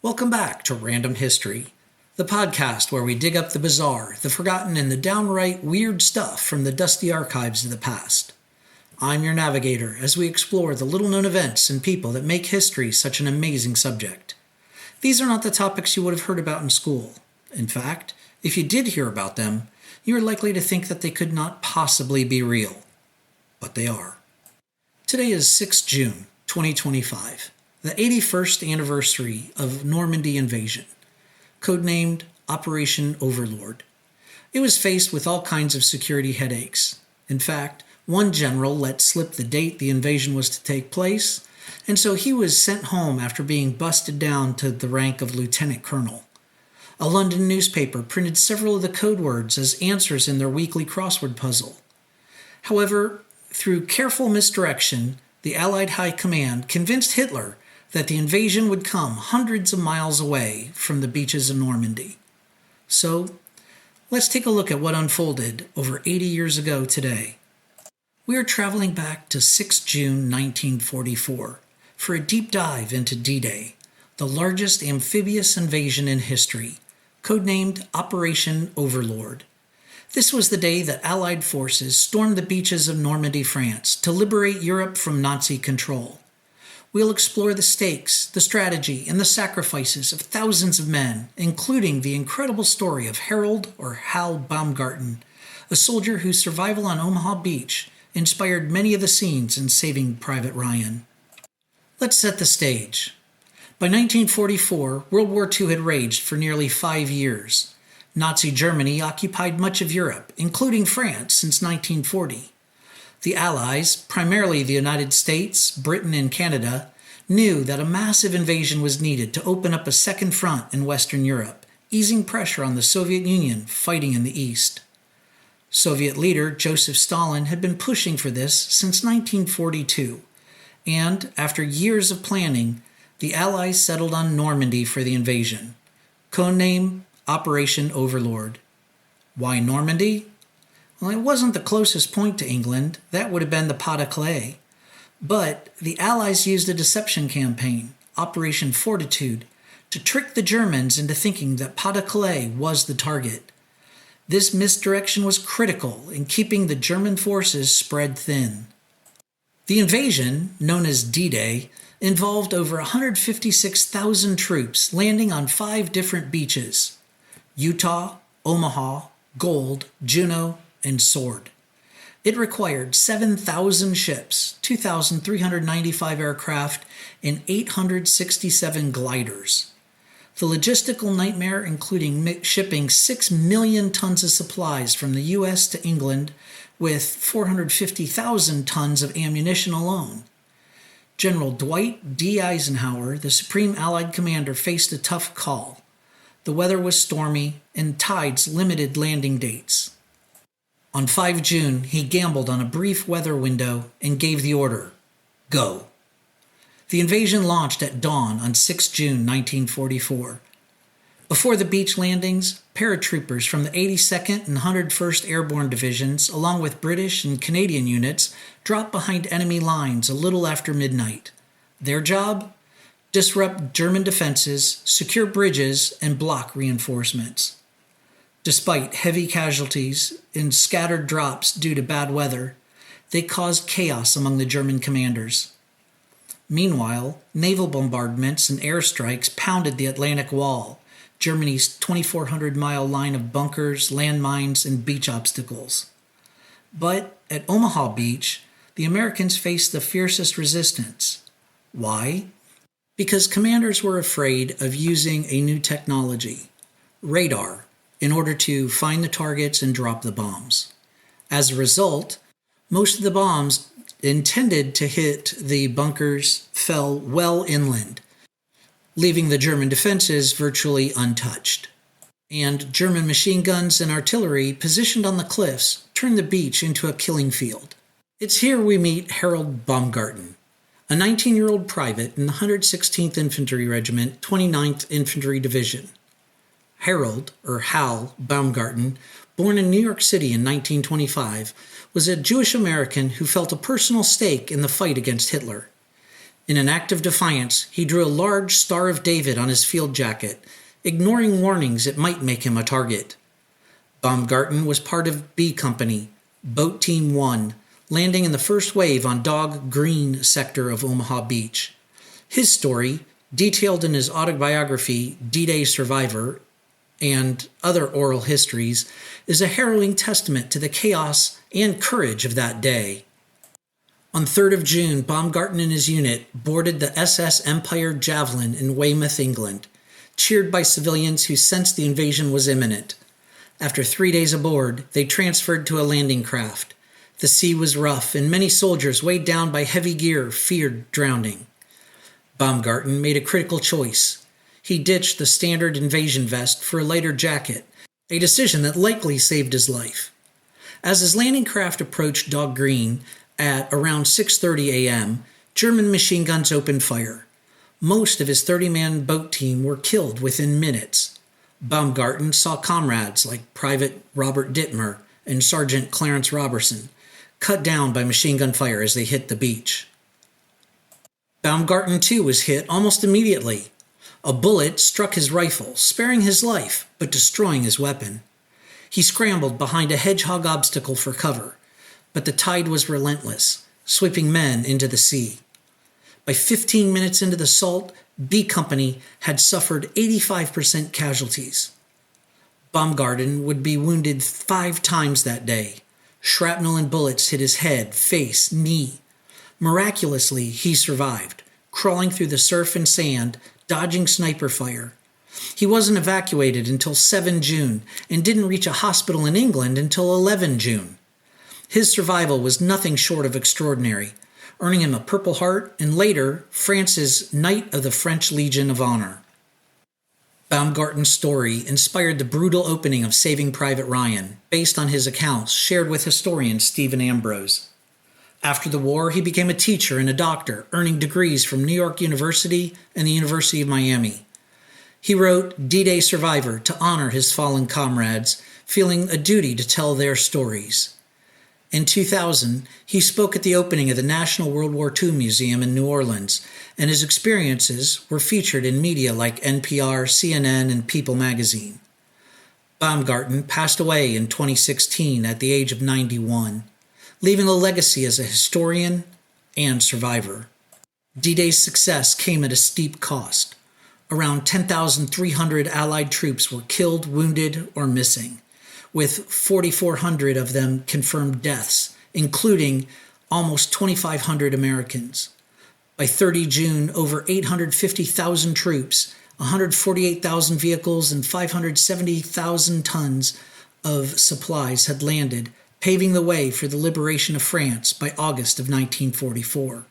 Welcome back to Random History, the podcast where we dig up the bizarre, the forgotten, and the downright weird stuff from the dusty archives of the past. I'm your navigator as we explore the little-known events and people that make history such an amazing subject. These are not the topics you would have heard about in school. In fact, if you did hear about them, you are likely to think that they could not possibly be real. But they are. Today is 6 June, 2025. The 81st anniversary of Normandy Invasion, codenamed Operation Overlord. It was faced with all kinds of security headaches. In fact, one general let slip the date the invasion was to take place, and so he was sent home after being busted down to the rank of lieutenant colonel. A London newspaper printed several of the codewords as answers in their weekly crossword puzzle. However, through careful misdirection, the Allied High Command convinced Hitler that the invasion would come hundreds of miles away from the beaches of Normandy. So, let's take a look at what unfolded over 80 years ago today. We are traveling back to 6 June 1944 for a deep dive into D-Day, the largest amphibious invasion in history, codenamed Operation Overlord. This was the day that Allied forces stormed the beaches of Normandy, France, to liberate Europe from Nazi control. We'll explore the stakes, the strategy, and the sacrifices of thousands of men, including the incredible story of Harold or Hal Baumgarten, a soldier whose survival on Omaha Beach inspired many of the scenes in Saving Private Ryan. Let's set the stage. By 1944, World War II had raged for nearly 5 years. Nazi Germany occupied much of Europe, including France, since 1940. The Allies, primarily the United States, Britain, and Canada, knew that a massive invasion was needed to open up a second front in Western Europe, easing pressure on the Soviet Union fighting in the East. Soviet leader Joseph Stalin had been pushing for this since 1942, and after years of planning, the Allies settled on Normandy for the invasion, codename Operation Overlord. Why Normandy? Well, it wasn't the closest point to England. That would have been the Pas-de-Calais. But the Allies used a deception campaign, Operation Fortitude, to trick the Germans into thinking that Pas-de-Calais was the target. This misdirection was critical in keeping the German forces spread thin. The invasion, known as D-Day, involved over 156,000 troops landing on 5 different beaches: Utah, Omaha, Gold, Juno, and Sword. It required 7,000 ships, 2,395 aircraft, and 867 gliders. The logistical nightmare including shipping 6 million tons of supplies from the U.S. to England, with 450,000 tons of ammunition alone. General Dwight D. Eisenhower, the Supreme Allied Commander, faced a tough call. The weather was stormy, and tides limited landing dates. On 5 June, he gambled on a brief weather window and gave the order, go. The invasion launched at dawn on 6 June 1944. Before the beach landings, paratroopers from the 82nd and 101st Airborne Divisions, along with British and Canadian units, dropped behind enemy lines a little after midnight. Their job? Disrupt German defenses, secure bridges, and block reinforcements. Despite heavy casualties and scattered drops due to bad weather, they caused chaos among the German commanders. Meanwhile, naval bombardments and airstrikes pounded the Atlantic Wall, Germany's 2,400-mile line of bunkers, landmines, and beach obstacles. But at Omaha Beach, the Americans faced the fiercest resistance. Why? Because commanders were afraid of using a new technology, radar, in order to find the targets and drop the bombs. As a result, most of the bombs intended to hit the bunkers fell well inland, leaving the German defenses virtually untouched. And German machine guns and artillery positioned on the cliffs turned the beach into a killing field. It's here we meet Harold Baumgarten, a 19-year-old private in the 116th Infantry Regiment, 29th Infantry Division. Harold, or Hal, Baumgarten, born in New York City in 1925, was a Jewish American who felt a personal stake in the fight against Hitler. In an act of defiance, he drew a large Star of David on his field jacket, ignoring warnings it might make him a target. Baumgarten was part of B Company, Boat Team 1, landing in the first wave on Dog Green sector of Omaha Beach. His story, detailed in his autobiography D-Day Survivor and other oral histories, is a harrowing testament to the chaos and courage of that day. On 3rd of June, Baumgarten and his unit boarded the SS Empire Javelin in Weymouth, England, cheered by civilians who sensed the invasion was imminent. After 3 days aboard, they transferred to a landing craft. The sea was rough, and many soldiers, weighed down by heavy gear, feared drowning. Baumgarten made a critical choice. He ditched the standard invasion vest for a lighter jacket, a decision that likely saved his life. As his landing craft approached Dog Green at around 6:30 a.m., German machine guns opened fire. Most of his 30-man boat team were killed within minutes. Baumgarten saw comrades like Private Robert Dittmer and Sergeant Clarence Robertson cut down by machine gun fire as they hit the beach. Baumgarten, too, was hit almost immediately. A bullet struck his rifle, sparing his life, but destroying his weapon. He scrambled behind a hedgehog obstacle for cover, but the tide was relentless, sweeping men into the sea. By 15 minutes into the assault, B Company had suffered 85% casualties. Baumgarten would be wounded 5 times that day. Shrapnel and bullets hit his head, face, knee. Miraculously, he survived, crawling through the surf and sand, dodging sniper fire. He wasn't evacuated until 7 June and didn't reach a hospital in England until 11 June. His survival was nothing short of extraordinary, earning him a Purple Heart and later France's Knight of the French Legion of Honor. Baumgarten's story inspired the brutal opening of Saving Private Ryan, based on his accounts shared with historian Stephen Ambrose. After the war, he became a teacher and a doctor, earning degrees from New York University and the University of Miami. He wrote D-Day Survivor to honor his fallen comrades, feeling a duty to tell their stories. In 2000, he spoke at the opening of the National World War II Museum in New Orleans, and his experiences were featured in media like NPR, CNN, and People magazine. Baumgarten passed away in 2016 at the age of 91, leaving a legacy as a historian and survivor. D-Day's success came at a steep cost. Around 10,300 Allied troops were killed, wounded, or missing, with 4,400 of them confirmed deaths, including almost 2,500 Americans. By 30 June, over 850,000 troops, 148,000 vehicles, and 570,000 tons of supplies had landed, paving the way for the liberation of France by August of 1944,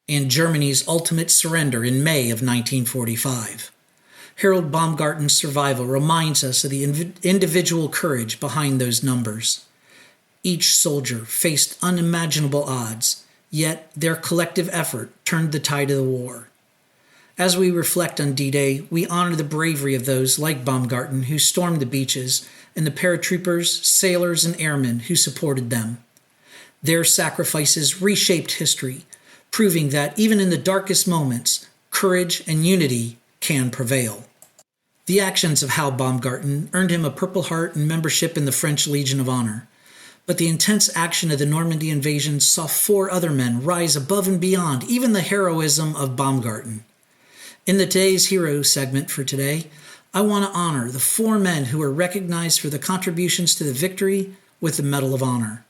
and Germany's ultimate surrender in May of 1945. Harold Baumgarten's survival reminds us of the individual courage behind those numbers. Each soldier faced unimaginable odds, yet their collective effort turned the tide of the war. As we reflect on D-Day, we honor the bravery of those like Baumgarten who stormed the beaches and the paratroopers, sailors, and airmen who supported them. Their sacrifices reshaped history, proving that even in the darkest moments, courage and unity can prevail. The actions of Hal Baumgarten earned him a Purple Heart and membership in the French Legion of Honor, but the intense action of the Normandy Invasion saw 4 other men rise above and beyond even the heroism of Baumgarten. In the Today's Hero segment for today, I want to honor the 4 men who were recognized for their contributions to the victory with the Medal of Honor.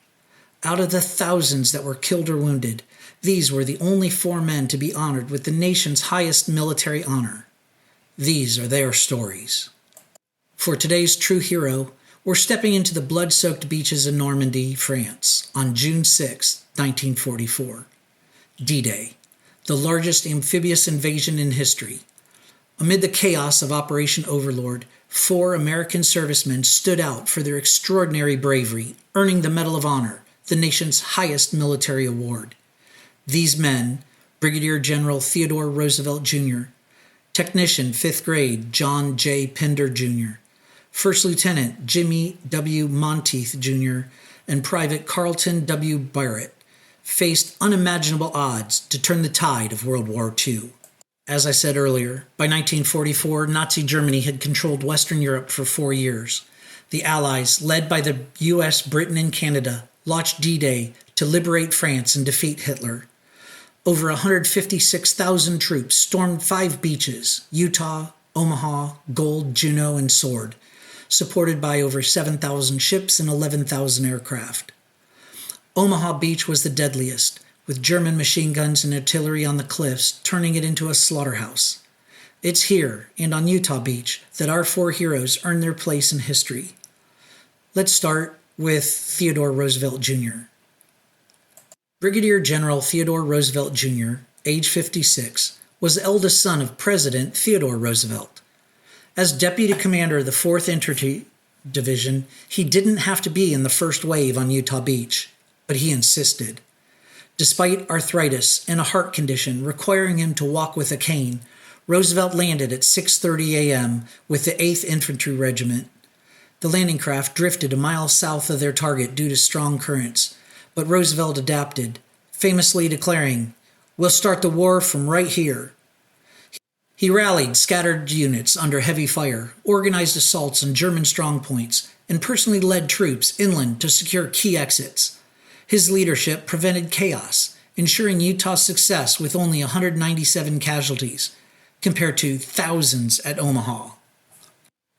Out of the thousands that were killed or wounded, these were the only 4 men to be honored with the nation's highest military honor. These are their stories. For today's true hero, we're stepping into the blood-soaked beaches of Normandy, France, on June 6, 1944. D-Day, the largest amphibious invasion in history. Amid the chaos of Operation Overlord, 4 American servicemen stood out for their extraordinary bravery, earning the Medal of Honor, the nation's highest military award. These men, Brigadier General Theodore Roosevelt Jr., Technician 5th grade John J. Pender Jr., First Lieutenant Jimmy W. Monteith Jr., and Private Carlton W. Barrett, faced unimaginable odds to turn the tide of World War II. As I said earlier, by 1944, Nazi Germany had controlled Western Europe for 4 years. The Allies, led by the US, Britain, and Canada, launched D-Day to liberate France and defeat Hitler. Over 156,000 troops stormed 5 beaches: Utah, Omaha, Gold, Juneau, and Sword, supported by over 7,000 ships and 11,000 aircraft. Omaha Beach was the deadliest, with German machine guns and artillery on the cliffs turning it into a slaughterhouse. It's here, and on Utah Beach, that our 4 heroes earned their place in history. Let's start with Theodore Roosevelt Jr. Brigadier General Theodore Roosevelt Jr., age 56, was the eldest son of President Theodore Roosevelt. As deputy commander of the 4th Infantry Division, he didn't have to be in the first wave on Utah Beach, but he insisted. Despite arthritis and a heart condition requiring him to walk with a cane, Roosevelt landed at 6:30 a.m. with the 8th Infantry Regiment. The landing craft drifted a mile south of their target due to strong currents, but Roosevelt adapted, famously declaring, "We'll start the war from right here." He rallied scattered units under heavy fire, organized assaults on German strongpoints, and personally led troops inland to secure key exits. His leadership prevented chaos, ensuring Utah's success with only 197 casualties, compared to thousands at Omaha.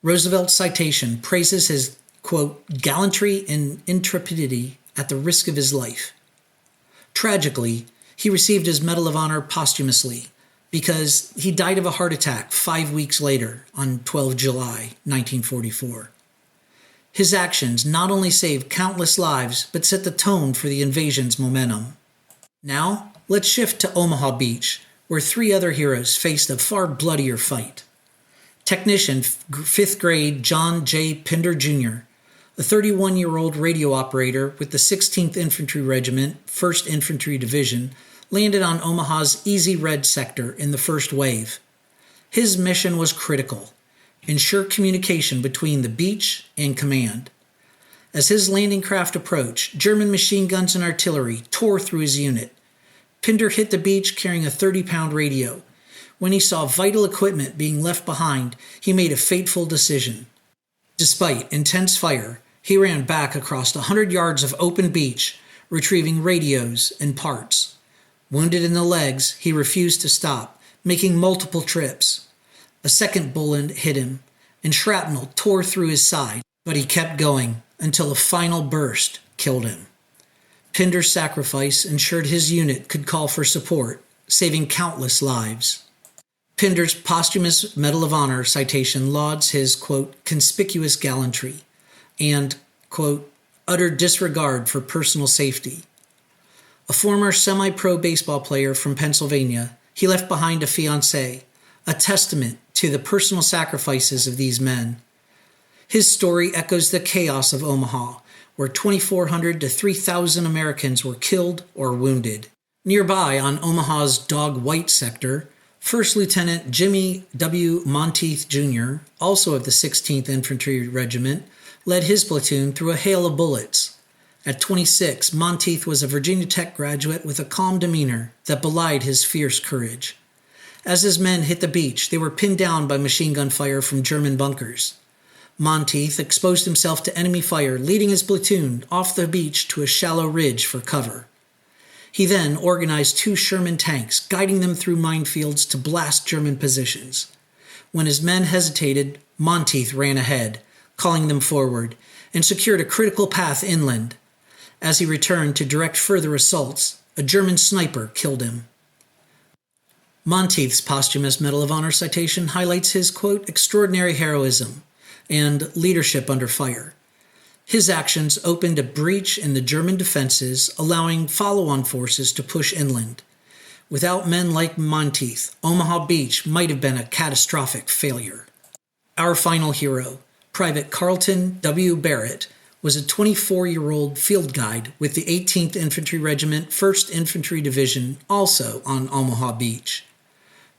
Roosevelt's citation praises his, quote, "gallantry and intrepidity at the risk of his life." Tragically, he received his Medal of Honor posthumously because he died of a heart attack 5 weeks later on 12 July 1944. His actions not only saved countless lives, but set the tone for the invasion's momentum. Now, let's shift to Omaha Beach, where 3 other heroes faced a far bloodier fight. Technician 5th grade John J. Pinder Jr., a 31-year-old radio operator with the 16th Infantry Regiment, 1st Infantry Division, landed on Omaha's Easy Red sector in the first wave. His mission was critical: ensure communication between the beach and command. As his landing craft approached, German machine guns and artillery tore through his unit. Pinder hit the beach carrying a 30-pound radio. When he saw vital equipment being left behind, he made a fateful decision. Despite intense fire, he ran back across 100 yards of open beach, retrieving radios and parts. Wounded in the legs, he refused to stop, making multiple trips. A second bullet hit him, and shrapnel tore through his side, but he kept going until a final burst killed him. Pinder's sacrifice ensured his unit could call for support, saving countless lives. Pinder's posthumous Medal of Honor citation lauds his, quote, "conspicuous gallantry" and, quote, "utter disregard for personal safety." A former semi-pro baseball player from Pennsylvania, he left behind a fiancée, a testament to the personal sacrifices of these men. His story echoes the chaos of Omaha, where 2,400 to 3,000 Americans were killed or wounded. Nearby on Omaha's Dog White sector, 1st Lieutenant Jimmy W. Monteith Jr., also of the 16th Infantry Regiment, led his platoon through a hail of bullets. At 26, Monteith was a Virginia Tech graduate with a calm demeanor that belied his fierce courage. As his men hit the beach, they were pinned down by machine gun fire from German bunkers. Monteith exposed himself to enemy fire, leading his platoon off the beach to a shallow ridge for cover. He then organized 2 Sherman tanks, guiding them through minefields to blast German positions. When his men hesitated, Monteith ran ahead, calling them forward, and secured a critical path inland. As he returned to direct further assaults, a German sniper killed him. Monteith's posthumous Medal of Honor citation highlights his, quote, "extraordinary heroism" and leadership under fire. His actions opened a breach in the German defenses, allowing follow-on forces to push inland. Without men like Monteith, Omaha Beach might have been a catastrophic failure. Our final hero, Private Carlton W. Barrett, was a 24-year-old field guide with the 18th Infantry Regiment, 1st Infantry Division, also on Omaha Beach.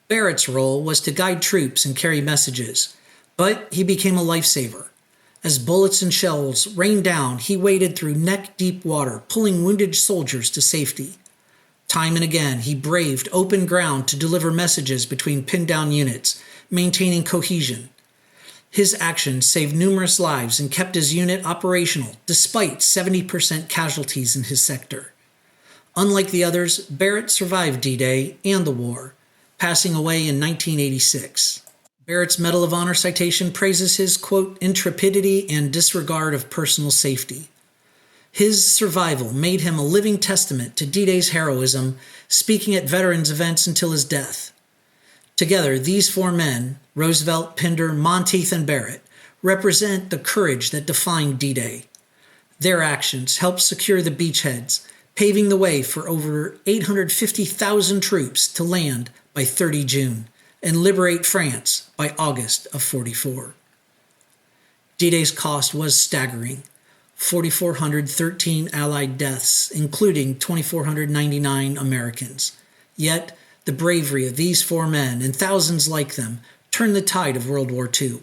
Barrett's role was to guide troops and carry messages, but he became a lifesaver. As bullets and shells rained down, he waded through neck-deep water, pulling wounded soldiers to safety. Time and again, he braved open ground to deliver messages between pinned-down units, maintaining cohesion. His actions saved numerous lives and kept his unit operational, despite 70% casualties in his sector. Unlike the others, Barrett survived D-Day and the war, passing away in 1986. Barrett's Medal of Honor citation praises his, quote, intrepidity and disregard of personal safety. His survival made him a living testament to D-Day's heroism, speaking at veterans events until his death. Together, these four men, Roosevelt, Pinder, Monteith, and Barrett, represent the courage that defined D-Day. Their actions helped secure the beachheads, paving the way for over 850,000 troops to land by 30 June and liberate France by August of 44. D-Day's cost was staggering: 4,413 Allied deaths, including 2,499 Americans. Yet, the bravery of these four men and thousands like them turned the tide of World War II.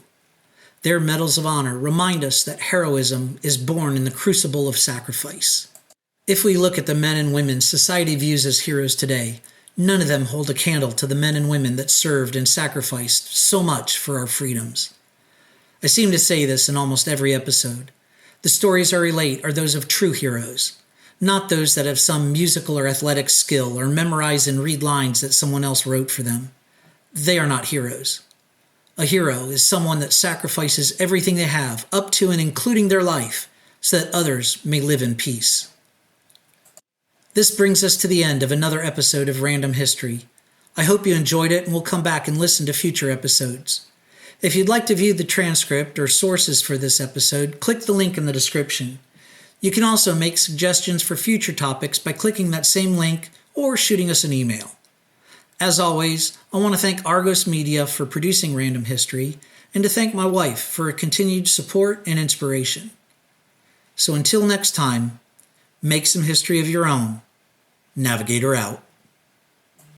Their medals of honor remind us that heroism is born in the crucible of sacrifice. If we look at the men and women society views as heroes today, none of them hold a candle to the men and women that served and sacrificed so much for our freedoms. I seem to say this in almost every episode. The stories I relate are those of true heroes, not those that have some musical or athletic skill or memorize and read lines that someone else wrote for them. They are not heroes. A hero is someone that sacrifices everything they have, up to and including their life, so that others may live in peace. This brings us to the end of another episode of Random History. I hope you enjoyed it and will come back and listen to future episodes. If you'd like to view the transcript or sources for this episode, click the link in the description. You can also make suggestions for future topics by clicking that same link or shooting us an email. As always, I want to thank Argos Media for producing Random History and to thank my wife for her continued support and inspiration. So until next time, make some history of your own. Navigator out.